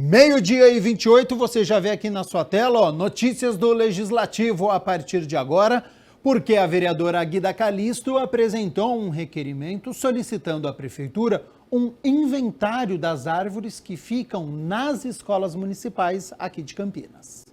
Meio-dia e 28, você já vê aqui na sua tela, ó, notícias do Legislativo a partir de agora, porque a vereadora Guida Calisto apresentou um requerimento solicitando à Prefeitura um inventário das árvores que ficam nas escolas municipais aqui de Campinas.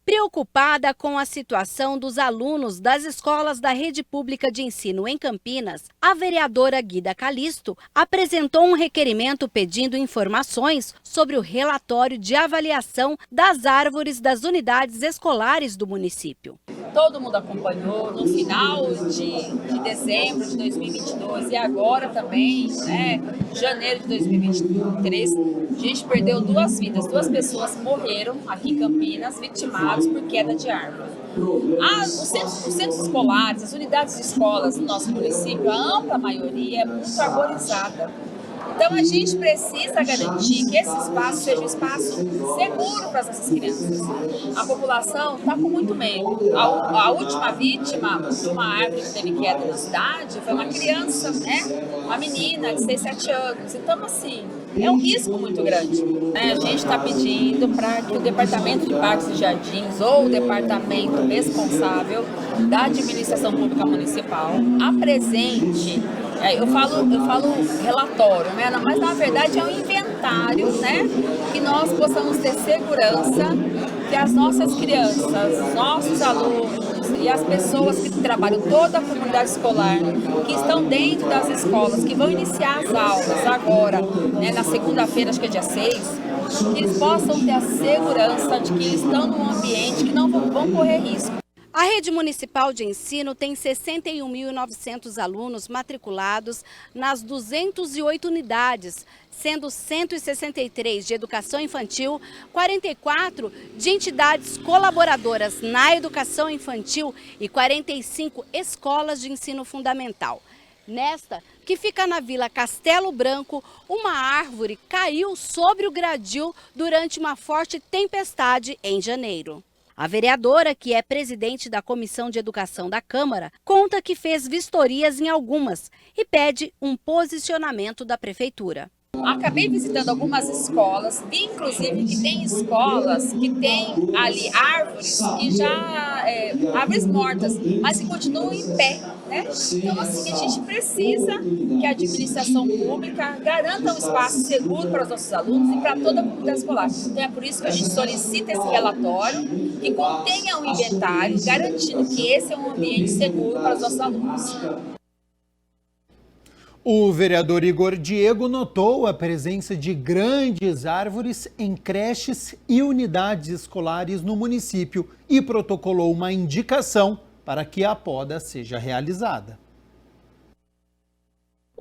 Preocupada com a situação dos alunos das escolas da rede pública de ensino em Campinas, a vereadora Guida Calisto apresentou um requerimento pedindo informações sobre o relatório de avaliação das árvores das unidades escolares do município. Todo mundo acompanhou no final de dezembro de 2022 e agora também, janeiro de 2023, a gente perdeu 2 vidas, 2 pessoas morreram aqui em Campinas, vitimadas por queda de árvore. Os centros escolares, as unidades de escolas do nosso município, a ampla maioria é muito arborizada. Então a gente precisa garantir que esse espaço seja um espaço seguro para essas crianças. A população está com muito medo. A última vítima de uma árvore que teve queda na cidade foi uma criança, uma menina de 6, 7 anos. Então, assim, é um risco muito grande. A gente está pedindo para que o Departamento de Parques e Jardins ou o departamento responsável da administração pública municipal apresente. Eu falo relatório, mas na verdade é um inventário, que nós possamos ter segurança que as nossas crianças, nossos alunos e as pessoas que trabalham, toda a comunidade escolar, que estão dentro das escolas, que vão iniciar as aulas agora, na segunda-feira, acho que é dia 6, que eles possam ter a segurança de que eles estão num ambiente que não vão correr risco. A rede municipal de ensino tem 61.900 alunos matriculados nas 208 unidades, sendo 163 de educação infantil, 44 de entidades colaboradoras na educação infantil e 45 escolas de ensino fundamental. Nesta, que fica na Vila Castelo Branco, uma árvore caiu sobre o gradil durante uma forte tempestade em janeiro. A vereadora, que é presidente da Comissão de Educação da Câmara, conta que fez vistorias em algumas e pede um posicionamento da Prefeitura. Acabei visitando algumas escolas, vi inclusive que tem escolas que tem ali árvores que já, árvores mortas, mas que continuam em pé, Então assim, a gente precisa que a administração pública garanta um espaço seguro para os nossos alunos e para toda a comunidade escolar. Então é por isso que a gente solicita esse relatório que contenha um inventário, garantindo que esse é um ambiente seguro para os nossos alunos. O vereador Igor Diego notou a presença de grandes árvores em creches e unidades escolares no município e protocolou uma indicação para que a poda seja realizada.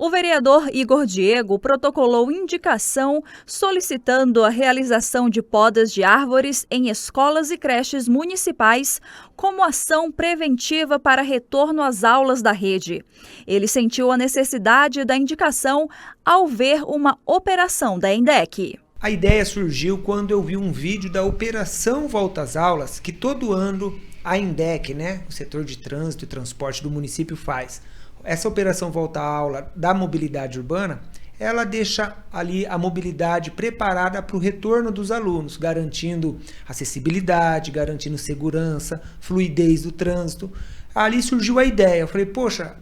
O vereador Igor Diego protocolou indicação solicitando a realização de podas de árvores em escolas e creches municipais como ação preventiva para retorno às aulas da rede. Ele sentiu a necessidade da indicação ao ver uma operação da ENDEC. A ideia surgiu quando eu vi um vídeo da Operação Volta às Aulas que todo ano a ENDEC, o setor de trânsito e transporte do município faz. Essa operação Volta à Aula da mobilidade urbana, ela deixa ali a mobilidade preparada para o retorno dos alunos, garantindo acessibilidade, garantindo segurança, fluidez do trânsito. Ali surgiu a ideia, eu falei, poxa,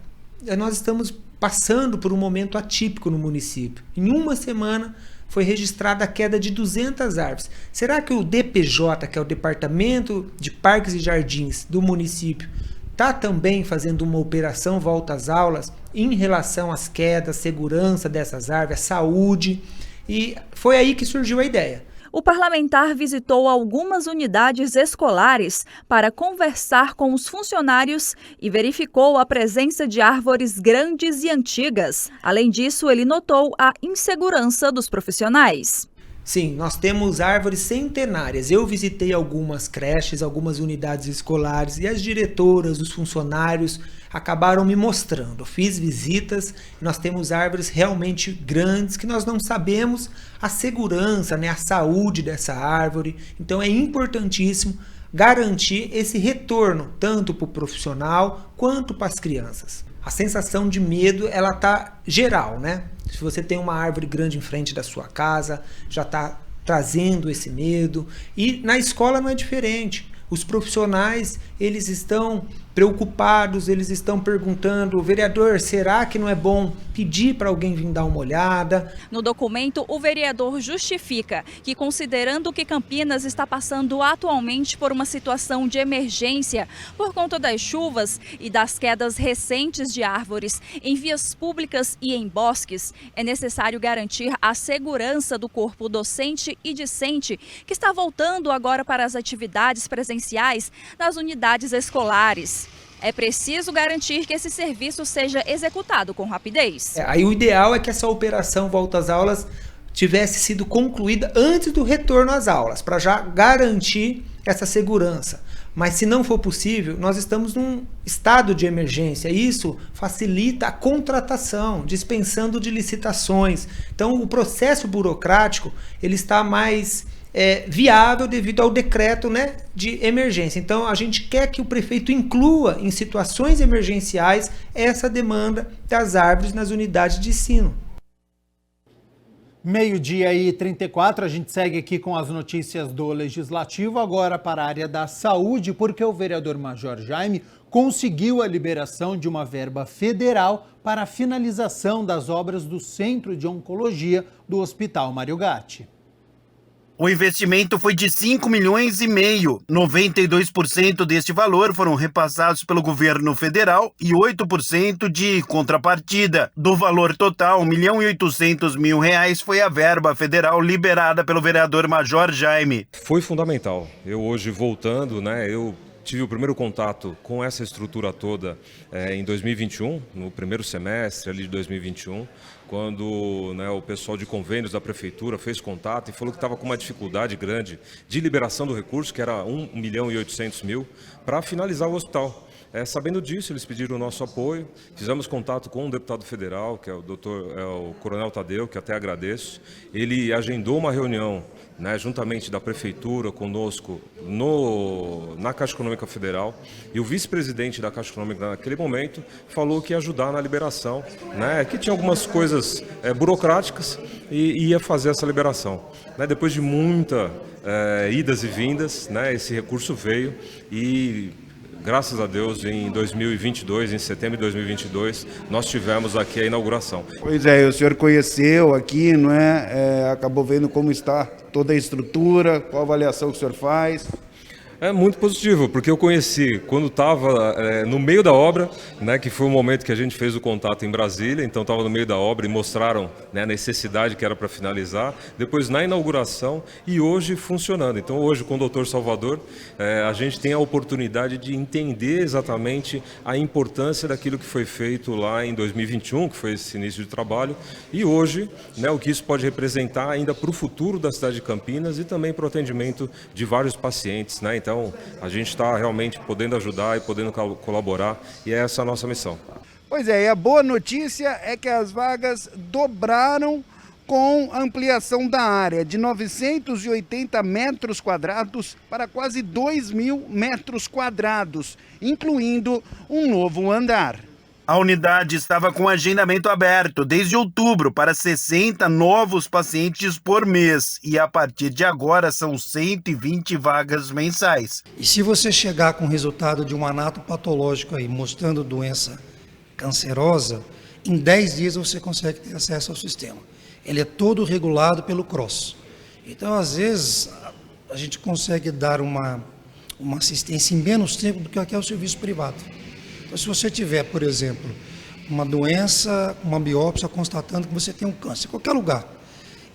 nós estamos passando por um momento atípico no município. Em uma semana foi registrada a queda de 200 árvores. Será que o DPJ, que é o Departamento de Parques e Jardins do município, está também fazendo uma operação Volta às Aulas em relação às quedas, segurança dessas árvores, saúde? E foi aí que surgiu a ideia. O parlamentar visitou algumas unidades escolares para conversar com os funcionários e verificou a presença de árvores grandes e antigas. Além disso, ele notou a insegurança dos profissionais. Sim, nós temos árvores centenárias. Eu visitei algumas creches, algumas unidades escolares e as diretoras, os funcionários acabaram me mostrando. Eu fiz visitas, nós temos árvores realmente grandes que nós não sabemos a segurança, a saúde dessa árvore. Então é importantíssimo garantir esse retorno tanto para o profissional quanto para as crianças. A sensação de medo, ela tá geral, né? Se você tem uma árvore grande em frente da sua casa, já está trazendo esse medo. E na escola não é diferente. Os profissionais, eles estão preocupados, eles estão perguntando, vereador, será que não é bom pedir para alguém vir dar uma olhada? No documento, o vereador justifica que, considerando que Campinas está passando atualmente por uma situação de emergência por conta das chuvas e das quedas recentes de árvores em vias públicas e em bosques, é necessário garantir a segurança do corpo docente e discente que está voltando agora para as atividades presenciais nas unidades escolares. É preciso garantir que esse serviço seja executado com rapidez. Aí o ideal é que essa operação volta às aulas tivesse sido concluída antes do retorno às aulas, para já garantir essa segurança. Mas se não for possível, nós estamos num estado de emergência. Isso facilita a contratação, dispensando de licitações. Então o processo burocrático ele está mais viável devido ao decreto, né, de emergência. Então a gente quer que o prefeito inclua em situações emergenciais essa demanda das árvores nas unidades de ensino. 12h34, a gente segue aqui com as notícias do Legislativo, agora para a área da saúde, porque o vereador Major Jaime conseguiu a liberação de uma verba federal para a finalização das obras do Centro de Oncologia do Hospital Mário Gatti. O investimento foi de 5,5 milhões. 92% deste valor foram repassados pelo governo federal e 8% de contrapartida. Do valor total, R$1.800.000 foi a verba federal liberada pelo vereador Major Jaime. Foi fundamental. Eu hoje voltando, eu tive o primeiro contato com essa estrutura toda em 2021, no primeiro semestre ali de 2021, quando o pessoal de convênios da prefeitura fez contato e falou que estava com uma dificuldade grande de liberação do recurso, que era R$1.800.000, para finalizar o hospital. Sabendo disso, eles pediram o nosso apoio, fizemos contato com um deputado federal, que é o Coronel Tadeu, que até agradeço. Ele agendou uma reunião, juntamente da prefeitura, conosco, na Caixa Econômica Federal, e o vice-presidente da Caixa Econômica naquele momento falou que ia ajudar na liberação, que tinha algumas coisas burocráticas e ia fazer essa liberação. Depois de muitas idas e vindas, esse recurso veio e, graças a Deus, em 2022, em setembro de 2022, nós tivemos aqui a inauguração. Pois é, o senhor conheceu aqui, acabou vendo como está toda a estrutura, qual a avaliação que o senhor faz? É muito positivo, porque eu conheci quando estava no meio da obra, que foi o momento que a gente fez o contato em Brasília, então estava no meio da obra e mostraram a necessidade que era para finalizar, depois na inauguração e hoje funcionando. Então hoje com o Dr. Salvador a gente tem a oportunidade de entender exatamente a importância daquilo que foi feito lá em 2021, que foi esse início de trabalho, e hoje o que isso pode representar ainda para o futuro da cidade de Campinas e também para o atendimento de vários pacientes, Então a gente está realmente podendo ajudar e podendo colaborar, e essa é a nossa missão. Pois é, e a boa notícia é que as vagas dobraram com a ampliação da área, de 980 metros quadrados para quase 2.000 metros quadrados, incluindo um novo andar. A unidade estava com agendamento aberto desde outubro para 60 novos pacientes por mês e a partir de agora são 120 vagas mensais. E se você chegar com o resultado de um anatopatológico aí mostrando doença cancerosa, em 10 dias você consegue ter acesso ao sistema. Ele é todo regulado pelo CROSS. Então, às vezes, a gente consegue dar uma assistência em menos tempo do que aqui é o serviço privado. Então, se você tiver, por exemplo, uma doença, uma biópsia constatando que você tem um câncer, em qualquer lugar,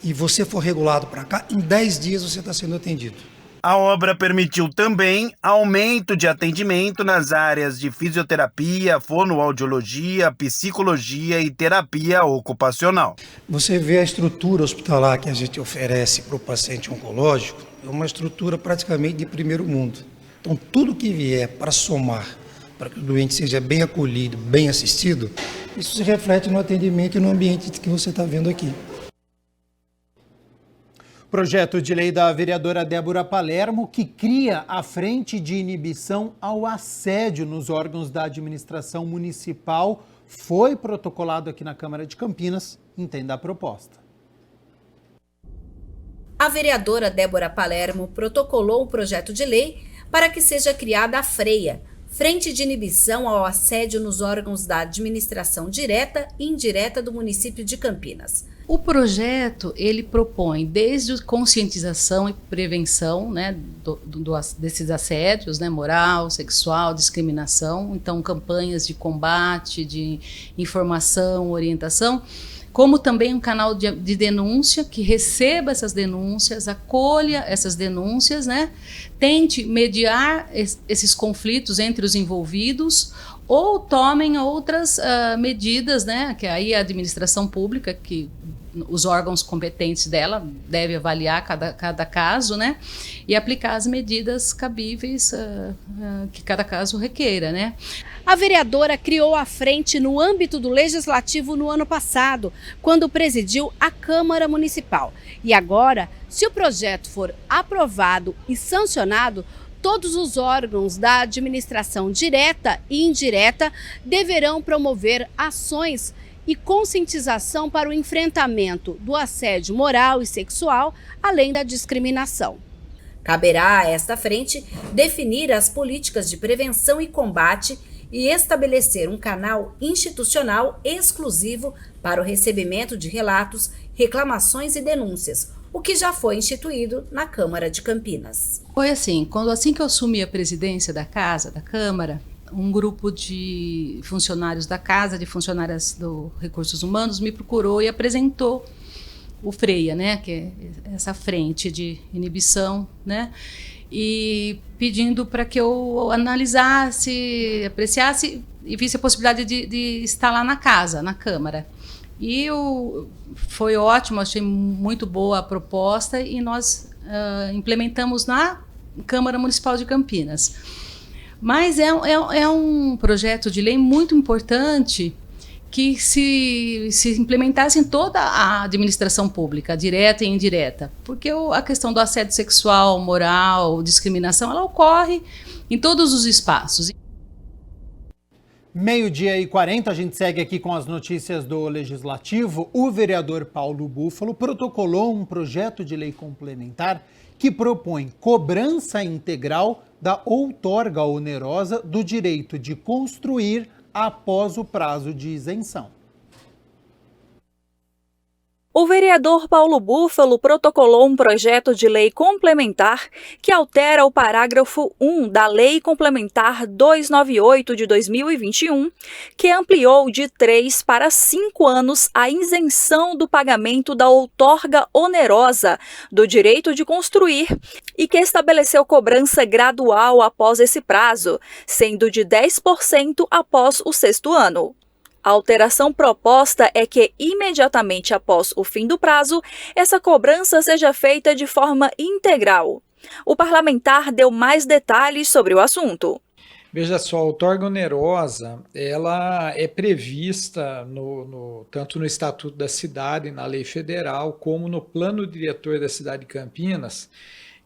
e você for regulado para cá, em 10 dias você está sendo atendido. A obra permitiu também aumento de atendimento nas áreas de fisioterapia, fonoaudiologia, psicologia e terapia ocupacional. Você vê a estrutura hospitalar que a gente oferece para o paciente oncológico, é uma estrutura praticamente de primeiro mundo. Então, tudo que vier para somar, para que o doente seja bem acolhido, bem assistido, isso se reflete no atendimento e no ambiente que você está vendo aqui. Projeto de lei da vereadora Débora Palermo, que cria a Frente de Inibição ao Assédio nos órgãos da administração municipal, foi protocolado aqui na Câmara de Campinas. Entenda a proposta. A vereadora Débora Palermo protocolou um projeto de lei para que seja criada a FREIA, Frente de Inibição ao Assédio nos órgãos da administração direta e indireta do município de Campinas. O projeto, ele propõe desde conscientização e prevenção, né, desses assédios, né, moral, sexual, discriminação, então campanhas de combate, de informação, orientação, como também um canal de denúncia que receba essas denúncias, acolha essas denúncias, né, tente mediar esses conflitos entre os envolvidos ou tomem outras medidas, né, que aí a administração pública, que os órgãos competentes dela deve avaliar cada caso, né, e aplicar as medidas cabíveis que cada caso requeira, né. A vereadora criou a frente no âmbito do Legislativo no ano passado, quando presidiu a Câmara Municipal. E agora, se o projeto for aprovado e sancionado, todos os órgãos da administração direta e indireta deverão promover ações e conscientização para o enfrentamento do assédio moral e sexual, além da discriminação. Caberá a esta frente definir as políticas de prevenção e combate e estabelecer um canal institucional exclusivo para o recebimento de relatos, reclamações e denúncias, o que já foi instituído na Câmara de Campinas. Foi assim que eu assumi a presidência da Câmara, um grupo de funcionários da Casa, de funcionárias do Recursos Humanos, me procurou e apresentou o FREIA, né, que é essa frente de inibição, né, e pedindo para que eu analisasse, apreciasse e visse a possibilidade de estar lá na casa, na Câmara. E foi ótimo, achei muito boa a proposta e nós implementamos na Câmara Municipal de Campinas. Mas é um projeto de lei muito importante que se implementasse em toda a administração pública, direta e indireta. Porque a questão do assédio sexual, moral, discriminação, ela ocorre em todos os espaços. 12h40, a gente segue aqui com as notícias do Legislativo. O vereador Paulo Búfalo protocolou um projeto de lei complementar que propõe cobrança integral da outorga onerosa do direito de construir após o prazo de isenção. O vereador Paulo Búfalo protocolou um projeto de lei complementar que altera o parágrafo 1 da Lei Complementar 298 de 2021, que ampliou de 3 para 5 anos a isenção do pagamento da outorga onerosa do direito de construir e que estabeleceu cobrança gradual após esse prazo, sendo de 10% após o 6º ano. A alteração proposta é que, imediatamente após o fim do prazo, essa cobrança seja feita de forma integral. O parlamentar deu mais detalhes sobre o assunto. Veja só, a outorga onerosa, ela é prevista tanto no Estatuto da Cidade, na Lei Federal, como no Plano Diretor da Cidade de Campinas,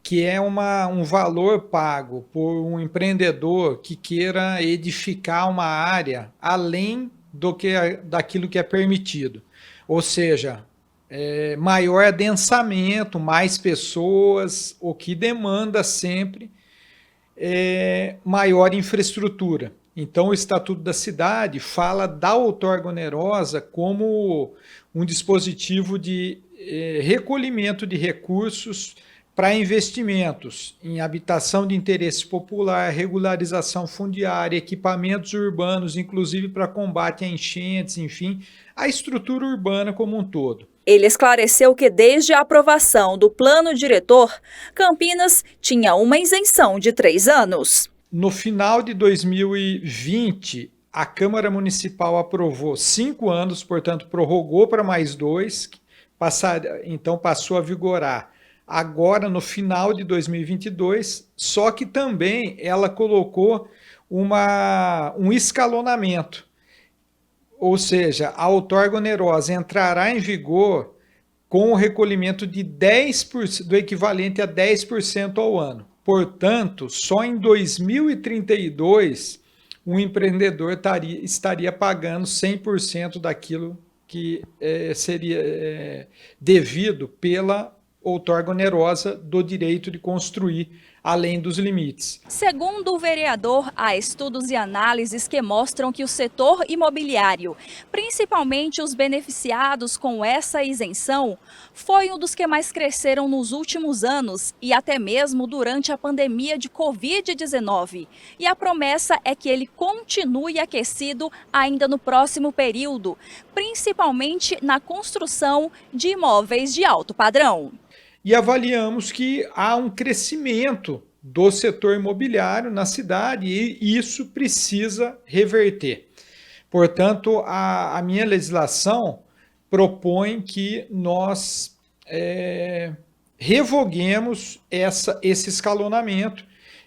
que é um valor pago por um empreendedor que queira edificar uma área além daquilo que é permitido, ou seja, maior adensamento, mais pessoas, o que demanda sempre maior infraestrutura. Então o Estatuto da Cidade fala da outorga onerosa como um dispositivo de recolhimento de recursos para investimentos em habitação de interesse popular, regularização fundiária, equipamentos urbanos, inclusive para combate a enchentes, enfim, a estrutura urbana como um todo. Ele esclareceu que desde a aprovação do plano diretor, Campinas tinha uma isenção de 3 anos. No final de 2020, a Câmara Municipal aprovou 5 anos, portanto prorrogou para mais 2, então passou a vigorar agora no final de 2022, só que também ela colocou um escalonamento, ou seja, a outorga onerosa entrará em vigor com o recolhimento de 10%, do equivalente a 10% ao ano. Portanto, só em 2032 um empreendedor estaria pagando 100% daquilo que seria devido pela outorga onerosa do direito de construir além dos limites. Segundo o vereador, há estudos e análises que mostram que o setor imobiliário, principalmente os beneficiados com essa isenção, foi um dos que mais cresceram nos últimos anos e até mesmo durante a pandemia de Covid-19. E a promessa é que ele continue aquecido ainda no próximo período, principalmente na construção de imóveis de alto padrão. E avaliamos que há um crescimento do setor imobiliário na cidade e isso precisa reverter. Portanto, a minha legislação propõe que nós revoguemos esse escalonamento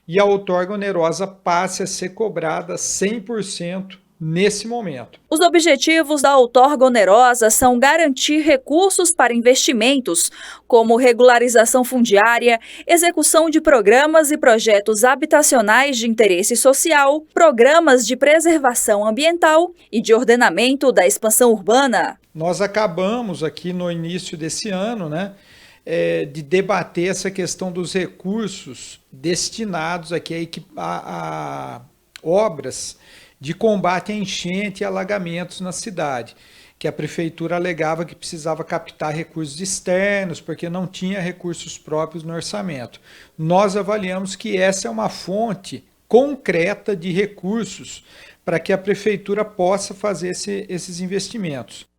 e a outorga onerosa passe a ser cobrada 100% nesse momento. Os objetivos da outorga onerosa são garantir recursos para investimentos, como regularização fundiária, execução de programas e projetos habitacionais de interesse social, programas de preservação ambiental e de ordenamento da expansão urbana. Nós acabamos aqui no início desse ano, de debater essa questão dos recursos destinados aqui a obras de combate à enchente e alagamentos na cidade, que a prefeitura alegava que precisava captar recursos externos, porque não tinha recursos próprios no orçamento. Nós avaliamos que essa é uma fonte concreta de recursos para que a prefeitura possa fazer esses investimentos.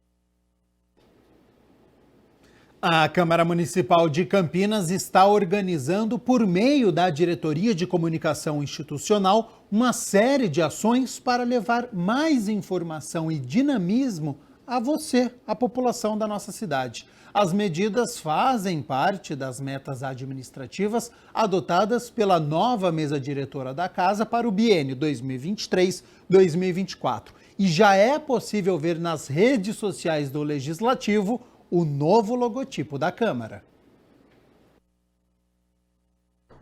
A Câmara Municipal de Campinas está organizando, por meio da Diretoria de Comunicação Institucional, uma série de ações para levar mais informação e dinamismo a você, a população da nossa cidade. As medidas fazem parte das metas administrativas adotadas pela nova mesa diretora da Casa para o biênio 2023-2024. E já é possível ver nas redes sociais do Legislativo o novo logotipo da Câmara.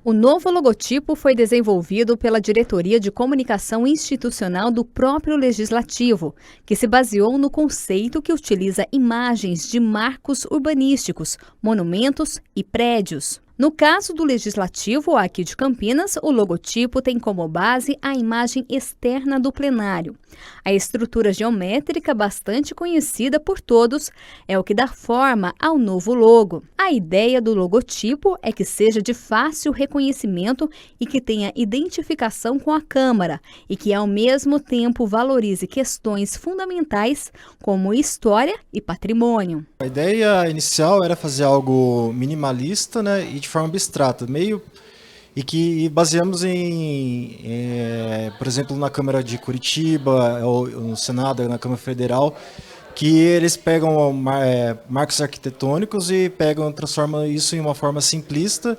O novo logotipo foi desenvolvido pela Diretoria de Comunicação Institucional do próprio Legislativo, que se baseou no conceito que utiliza imagens de marcos urbanísticos, monumentos e prédios. No caso do Legislativo aqui de Campinas, o logotipo tem como base a imagem externa do plenário. A estrutura geométrica, bastante conhecida por todos, é o que dá forma ao novo logo. A ideia do logotipo é que seja de fácil reconhecimento e que tenha identificação com a Câmara e que, ao mesmo tempo, valorize questões fundamentais como história e patrimônio. A ideia inicial era fazer algo minimalista, e de forma abstrata, e que baseamos por exemplo, na Câmara de Curitiba, ou no Senado, na Câmara Federal, que eles pegam marcos arquitetônicos e transformam isso em uma forma simplista,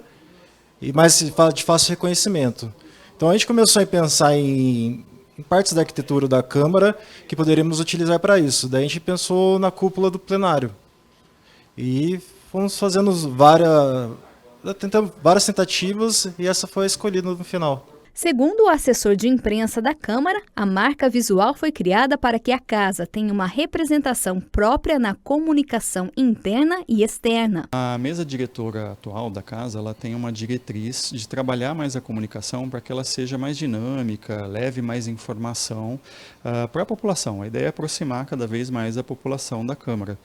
mas de fácil reconhecimento. Então a gente começou a pensar em partes da arquitetura da Câmara que poderíamos utilizar para isso. Daí a gente pensou na cúpula do plenário. E fomos fazendo várias tentativas e essa foi a escolhida no final. Segundo o assessor de imprensa da Câmara, a marca visual foi criada para que a casa tenha uma representação própria na comunicação interna e externa. A mesa diretora atual da casa, ela tem uma diretriz de trabalhar mais a comunicação para que ela seja mais dinâmica, leve mais informação para a população. A ideia é aproximar cada vez mais a população da Câmara.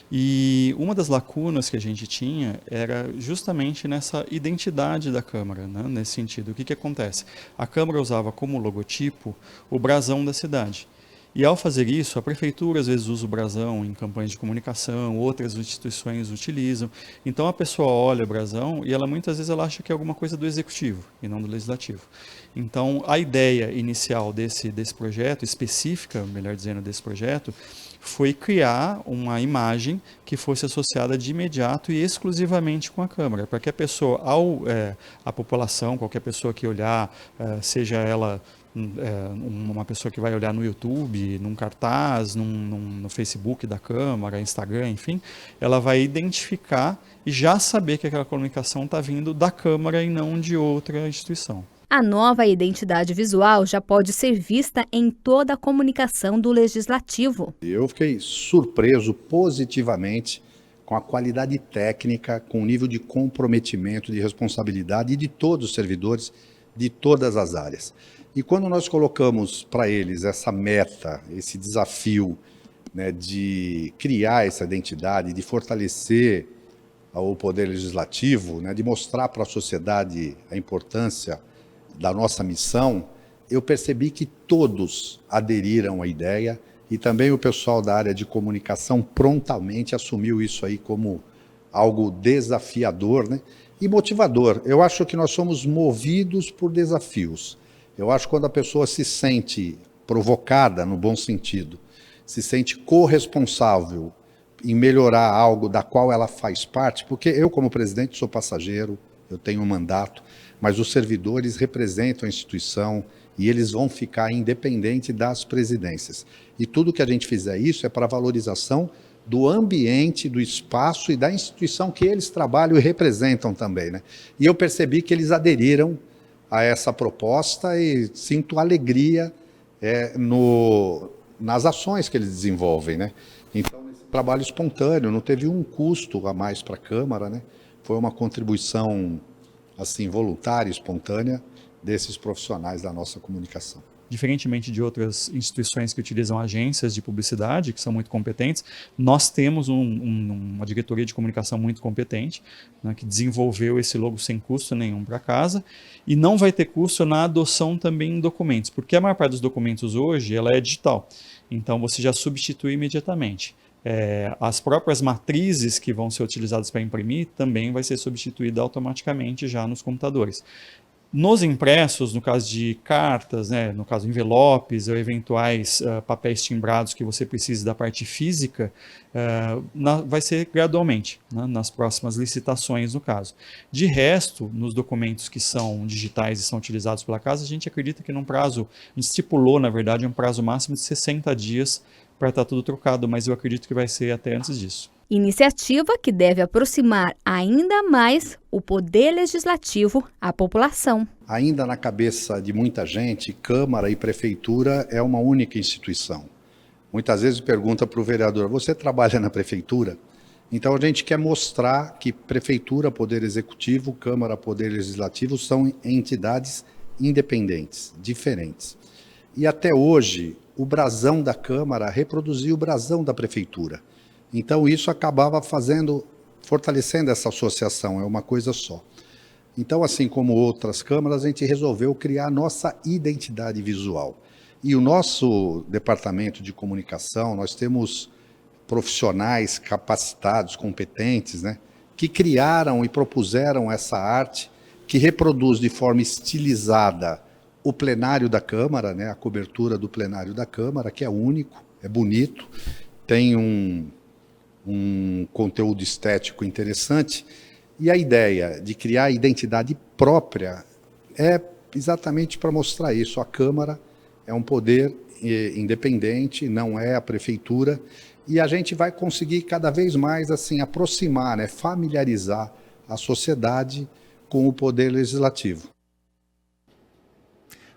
E uma das lacunas que a gente tinha era justamente nessa identidade da Câmara, nesse sentido. O que acontece? A Câmara usava como logotipo o brasão da cidade. E ao fazer isso, a prefeitura às vezes usa o brasão em campanhas de comunicação, outras instituições utilizam. Então a pessoa olha o brasão e muitas vezes ela acha que é alguma coisa do executivo e não do legislativo. Então a ideia inicial desse projeto, específica, melhor dizendo, desse projeto, foi criar uma imagem que fosse associada de imediato e exclusivamente com a Câmara, para que a pessoa, a população, qualquer pessoa que olhar, seja ela uma pessoa que vai olhar no YouTube, num cartaz, no Facebook da Câmara, Instagram, enfim, ela vai identificar e já saber que aquela comunicação está vindo da Câmara e não de outra instituição. A nova identidade visual já pode ser vista em toda a comunicação do Legislativo. Eu fiquei surpreso positivamente com a qualidade técnica, com o nível de comprometimento, de responsabilidade de todos os servidores de todas as áreas. E quando nós colocamos para eles essa meta, esse desafio, né, de criar essa identidade, de fortalecer o poder legislativo, né, de mostrar para a sociedade a importância da nossa missão, eu percebi que todos aderiram à ideia e também o pessoal da área de comunicação prontamente assumiu isso aí como algo desafiador, né, e motivador. Eu acho que nós somos movidos por desafios. Eu acho que quando a pessoa se sente provocada, no bom sentido, se sente corresponsável em melhorar algo da qual ela faz parte, porque eu, como presidente, sou passageiro, eu tenho um mandato, mas os servidores representam a instituição e eles vão ficar independente das presidências. E tudo que a gente fizer isso é para a valorização do ambiente, do espaço e da instituição que eles trabalham e representam também, né? E eu percebi que eles aderiram a essa proposta e sinto alegria nas ações que eles desenvolvem, né? Então, esse trabalho espontâneo, não teve um custo a mais para a Câmara, né? Foi uma contribuição assim voluntária, espontânea desses profissionais da nossa comunicação. Diferentemente de outras instituições que utilizam agências de publicidade, que são muito competentes, nós temos uma diretoria de comunicação muito competente, né, que desenvolveu esse logo sem custo nenhum para casa, e não vai ter custo na adoção também em documentos, porque a maior parte dos documentos hoje ela é digital, então você já substitui imediatamente. As próprias matrizes que vão ser utilizadas para imprimir também vai ser substituída automaticamente já nos computadores. Nos impressos, no caso de cartas, né, no caso envelopes ou eventuais papéis timbrados que você precise da parte física, vai ser gradualmente, né, nas próximas licitações no caso. De resto, nos documentos que são digitais e são utilizados pela casa, a gente acredita que num prazo, a gente estipulou na verdade um prazo máximo de 60 dias para estar tudo trocado, mas eu acredito que vai ser até antes disso. Iniciativa que deve aproximar ainda mais o poder legislativo à população. Ainda na cabeça de muita gente, Câmara e Prefeitura é uma única instituição. Muitas vezes pergunta para o vereador, você trabalha na Prefeitura? Então a gente quer mostrar que Prefeitura, Poder Executivo, Câmara, Poder Legislativo são entidades independentes, diferentes. E até hoje, o brasão da Câmara reproduzia o brasão da Prefeitura. Então isso acabava fortalecendo essa associação, é uma coisa só. Então, assim como outras câmaras, a gente resolveu criar a nossa identidade visual. E o nosso departamento de comunicação, nós temos profissionais capacitados, competentes, né, que criaram e propuseram essa arte que reproduz de forma estilizada o plenário da Câmara, né, a cobertura do plenário da Câmara, que é único, é bonito, tem um conteúdo estético interessante, e a ideia de criar identidade própria é exatamente para mostrar isso. A Câmara é um poder independente, não é a Prefeitura, e a gente vai conseguir cada vez mais assim aproximar, né, familiarizar a sociedade com o Poder Legislativo.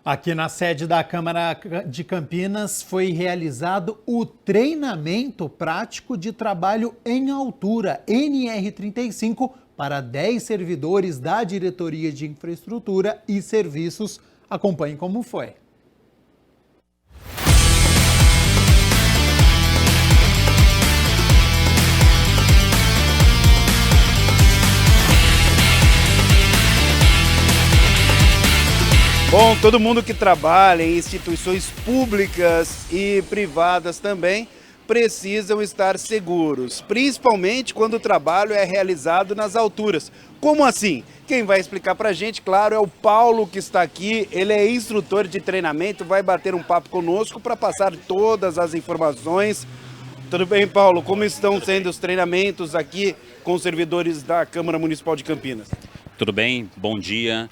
Aqui na sede da Câmara de Campinas foi realizado o treinamento prático de trabalho em altura, NR35, para 10 servidores da Diretoria de Infraestrutura e Serviços. Acompanhe como foi. Bom, todo mundo que trabalha em instituições públicas e privadas também precisam estar seguros, principalmente quando o trabalho é realizado nas alturas. Como assim? Quem vai explicar pra gente, claro, é o Paulo, que está aqui. Ele é instrutor de treinamento, vai bater um papo conosco para passar todas as informações. Tudo bem, Paulo? Como estão sendo os treinamentos aqui com os servidores da Câmara Municipal de Campinas? Tudo bem, bom dia.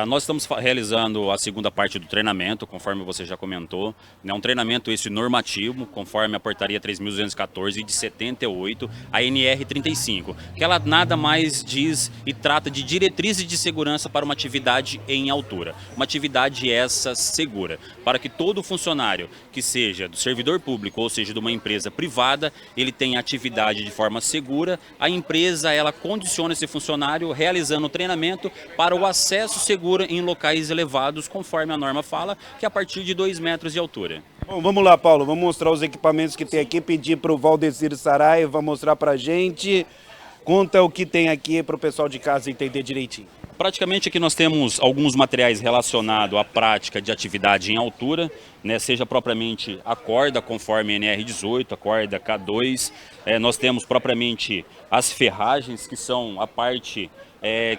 Nós estamos realizando a segunda parte do treinamento, conforme você já comentou. É um treinamento esse normativo, conforme a portaria 3.214 de 78, a NR 35, que ela nada mais diz e trata de diretrizes de segurança para uma atividade em altura. Uma atividade essa segura, para que todo funcionário, que seja do servidor público ou seja de uma empresa privada, ele tenha atividade de forma segura. A empresa, ela condiciona esse funcionário realizando o treinamento para o acesso seguro em locais elevados, conforme a norma fala, que é a partir de 2 metros de altura. Bom, vamos lá, Paulo, vamos mostrar os equipamentos que tem aqui, pedir para o Valdecir Saraiva mostrar para a gente. Conta o que tem aqui para o pessoal de casa entender direitinho. Praticamente aqui nós temos alguns materiais relacionados à prática de atividade em altura, né, seja propriamente a corda, conforme NR18, a corda K2. Nós temos propriamente as ferragens, que são a parte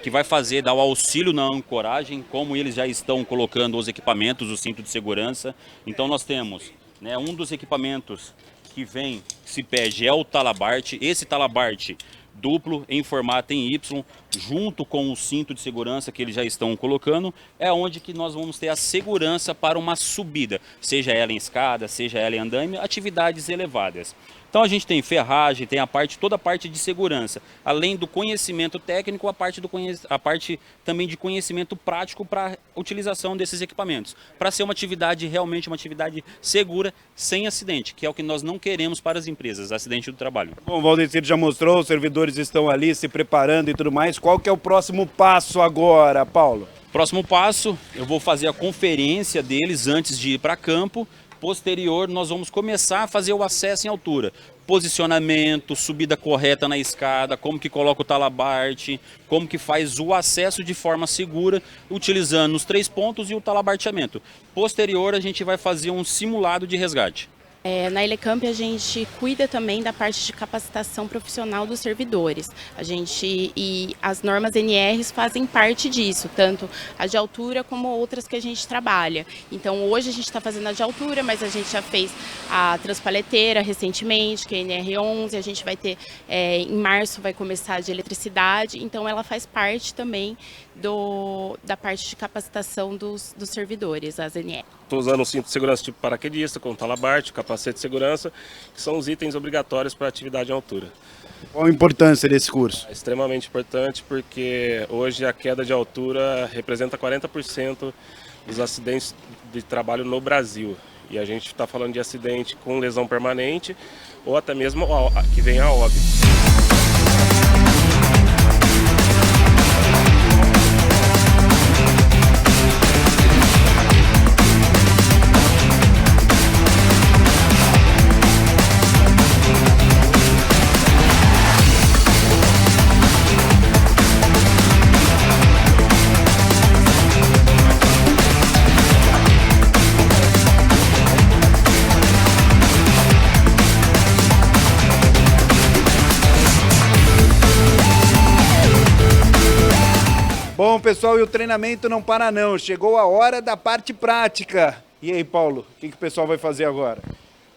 que vai dar o auxílio na ancoragem, como eles já estão colocando os equipamentos, o cinto de segurança. Então nós temos, né, um dos equipamentos que se pede é o talabarte. Esse talabarte duplo em formato em Y, junto com o cinto de segurança que eles já estão colocando, é onde que nós vamos ter a segurança para uma subida, seja ela em escada, seja ela em andaime, atividades elevadas. Então a gente tem ferragem, tem toda a parte de segurança, além do conhecimento técnico, a parte também de conhecimento prático para a utilização desses equipamentos, para ser uma atividade realmente uma atividade segura, sem acidente, que é o que nós não queremos para as empresas, acidente do trabalho. Bom, o Valdecir já mostrou, os servidores estão ali se preparando e tudo mais. Qual que é o próximo passo agora, Paulo? Próximo passo, eu vou fazer a conferência deles antes de ir para campo. Posterior, nós vamos começar a fazer o acesso em altura. Posicionamento, subida correta na escada, como que coloca o talabarte, como que faz o acesso de forma segura, utilizando os 3 pontos e o talabarteamento. Posterior, a gente vai fazer um simulado de resgate. Na Elecamp a gente cuida também da parte de capacitação profissional dos servidores. E as normas NRs fazem parte disso, tanto a de altura como outras que a gente trabalha. Então hoje a gente está fazendo a de altura, mas a gente já fez a transpaleteira recentemente, que é a NR11, a gente vai ter, em março vai começar a de eletricidade, então ela faz parte também da parte de capacitação dos servidores, as NR. Estou usando um cinto de segurança tipo paraquedista, com talabarte, capacete de segurança, que são os itens obrigatórios para a atividade em altura. Qual a importância desse curso? É extremamente importante porque hoje a queda de altura representa 40% dos acidentes de trabalho no Brasil. E a gente está falando de acidente com lesão permanente ou até mesmo que vem a óbito. Bom, pessoal, e o treinamento não para não. Chegou a hora da parte prática. E aí, Paulo, o que o pessoal vai fazer agora?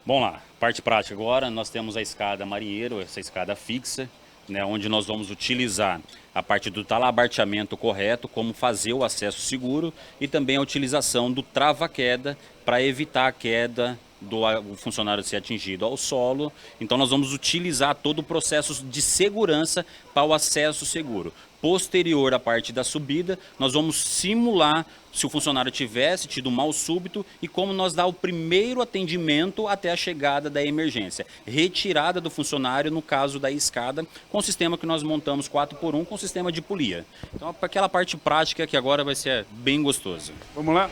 Bom lá, parte prática agora, nós temos a escada marinheiro, essa escada fixa, né, onde nós vamos utilizar a parte do talabarteamento correto, como fazer o acesso seguro e também a utilização do trava-queda para evitar a queda do funcionário ser atingido ao solo. Então nós vamos utilizar todo o processo de segurança para o acesso seguro. Posterior à parte da subida, nós vamos simular se o funcionário tivesse tido um mal súbito e como nós dá o primeiro atendimento até a chegada da emergência. Retirada do funcionário no caso da escada, com o sistema que nós montamos 4x1 com sistema de polia. Então, para aquela parte prática que agora vai ser bem gostoso. Vamos lá?